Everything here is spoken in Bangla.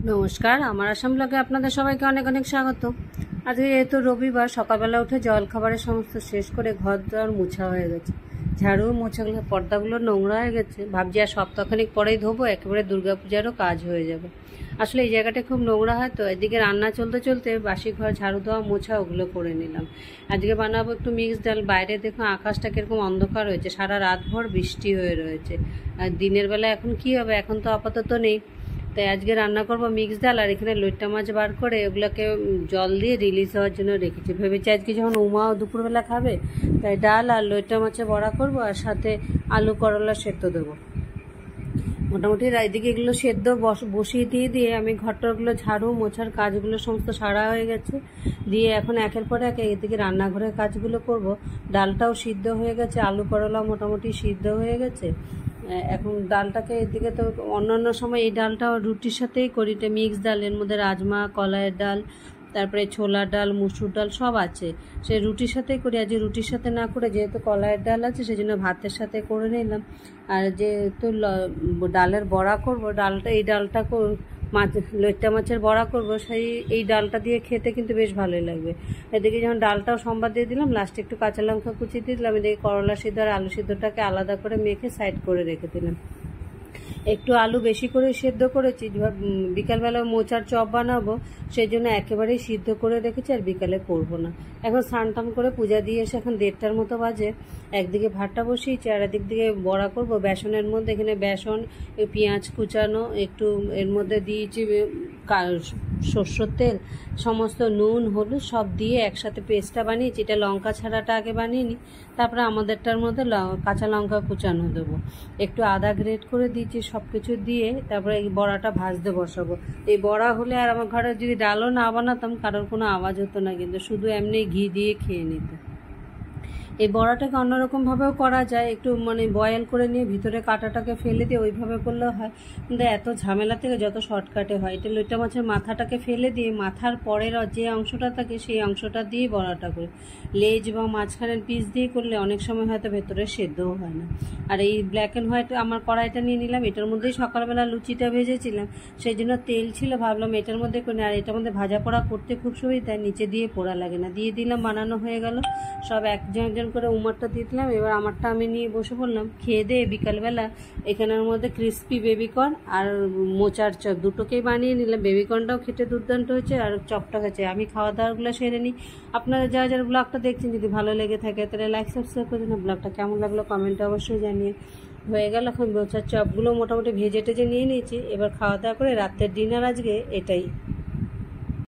নমস্কার, আমার আসাম ব্লগে আপনাদের সবাইকে অনেক অনেক স্বাগত। আজকে যেহেতু রবিবার, সকালবেলা উঠে জল খাবারের সমস্ত শেষ করে ঘর দর মোছা হয়ে গেছে। ঝাড়ু মোছাগুলো, পর্দাগুলো নোংরা হয়ে গেছে। ভাবছি আর সপ্তাহখানিক পরেই ধোবো, একেবারে দুর্গাপূজারও কাজ হয়ে যাবে। আসলে এই জায়গাটা খুব নোংরা হয়, তো এদিকে রান্না চলতে চলতে বাসি ঘর ঝাড়ু দেওয়া মোছা ওগুলো করে নিলাম। আজকে বানাবো একটু মিক্স ডাল। বাইরে দেখুন আকাশটা কিরকম অন্ধকার হয়েছে, সারা রাত ভর বৃষ্টি হয়ে রয়েছে। আর দিনের বেলা এখন কি হবে, এখন তো আপাতত নেই। তাই আজকে রান্না করব মিক্স ডাল। আর এখানে লইট্টা মাছ বার করে ওগুলোকে জল দিয়ে রিলিজ হওয়ার জন্য রেখেছি। ভেবেছি আজকে যখন উমাও দুপুরবেলা খাবে, তাই ডাল আর লইট্টা মাছে বড়া করব, আর সাথে আলু করলা সেদ্ধ দেবো। মোটামুটি এদিকে এগুলো সেদ্ধ বসিয়ে দিয়ে আমি ঘরটাগুলো ঝাড়ু মোছার কাজগুলো সমস্ত সারা হয়ে গেছে। দিয়ে এখন একের পর এক এদিকে রান্নাঘরের কাজগুলো করব। ডালটাও সিদ্ধ হয়ে গেছে, আলু করলা মোটামুটি সিদ্ধ হয়ে গেছে। এখন ডালটাকে এদিকে তো অন্যান্য সময় এই ডালটা রুটির সাথেই করি। এটা মিক্স ডাল, এর মধ্যে রাজমা, কলাইয়ের ডাল, তারপরে ছোলার ডাল, মুসুর ডাল সব আছে। সে রুটির সাথেই করি। আজ রুটির সাথে না করে যেহেতু কলাইয়ের ডাল আছে, সেই জন্য ভাতের সাথে করে নিলাম। আর যেহেতু ডালের বড়া করব, এই ডালটা মাছ লইট্টা মাছের বড়া করব, এই ডালটা দিয়ে খেতে কিন্তু বেশ ভালোই লাগবে। এদিকে যখন ডালটাও সম্বাদ দিয়ে দিলাম, লাস্টে একটু কাঁচা লঙ্কা কুচি দিয়ে দিলাম। এদিকে করলা সিদ্ধ আর আলু সিদ্ধটাকে আলাদা করে মেখে সাইড করে রেখে দিলাম। একটু আলু বেশি করে সেদ্ধ করেছি, বিকালবেলা মোচার চপ বানাবো, সেই জন্য একেবারেই সিদ্ধ করে রেখেছি, আর বিকালে করবো না। এখন স্নান টান করে পূজা দিয়ে এসে এখন 1:30টার মতো বাজে। একদিকে ভাতটা বসিয়েছি আর একদিক দিয়ে বড়া করব। বেসনের মধ্যে এখানে বেসন, পেঁয়াজ কুচানো, একটু এর মধ্যে দিয়েছি সরষের তেল, সমস্ত নুন হলুদ সব দিয়ে একসাথে পেস্টটা বানিয়েছি। এটা লঙ্কা ছাড়াটা আগে বানিয়ে নিই, তারপরে আমাদেরটার মধ্যে কাঁচা লঙ্কা কুচানো দেবো, একটু আদা গ্রেট করে দিয়েছি। সব কিছু দিয়ে তারপরে এই বড়াটা ভাজতে বসাবো। এই বড়া হলে আর আমার ঘরে যদি ডালও না বানাতাম, কারোর কোনো আওয়াজ হতো না, কিন্তু শুধু এমনি ঘি দিয়ে খেয়ে নিতে। এই বড়াটাকে অন্যরকমভাবেও করা যায়, একটু বয়েল করে নিয়ে ভিতরে কাঁটাটাকে ফেলে দিয়ে ওইভাবে করলেও হয়। কিন্তু এত ঝামেলা থেকে যত শর্টকাটে হয়, এটা লইট্টা মাছের মাথাটাকে ফেলে দিয়ে মাথার পরের যে অংশটা থাকে সেই অংশটা দিয়ে বড়াটা করি। লেজ বা মাঝখানের পিস দিয়ে করলে অনেক সময় হয়তো ভেতরে সেদ্ধও হয় না। আর এই ব্ল্যাক অ্যান্ড হোয়াইট আমার কড়াইটা নিয়ে নিলাম। এটার মধ্যেই সকালবেলা লুচিটা ভেজেছিলাম, সেই জন্য তেল ছিল, ভাবলাম এটার মধ্যে করে। আর এটার মধ্যে ভাজা পোড়া করতে খুব সুবিধা, নিচে দিয়ে পোড়া লাগে না। দিয়ে দিলাম, বানানো হয়ে গেল। সব একজন করে উমারটা দিয়ে দিলাম। এবার আমারটা আমি নিয়ে বসে পড়লাম। খেয়ে দিয়ে বিকালবেলা এখানের মধ্যে ক্রিস্পি বেবিকর্ন আর মোচার চপ দুটোকেই বানিয়ে নিলাম। বেবিকর্নটাও খেতে দুর্দান্ত হয়েছে, আর চপটা হয়েছে। আমি খাওয়া দাওয়াগুলো সেরে নিই। আপনারা যারা যারা ব্লগটা দেখছেন, যদি ভালো লেগে থাকে তাহলে লাইক সাবস্ক্রাইব করে দিন। ব্লগটা কেমন লাগলো কমেন্টে অবশ্যই জানিয়ে। হয়ে গেল, এখন মোচার চপগুলো মোটামুটি ভেজে টেজে নিয়ে নিয়েছি। এবার খাওয়া দাওয়া করে রাতের ডিনার আজকে এটাই।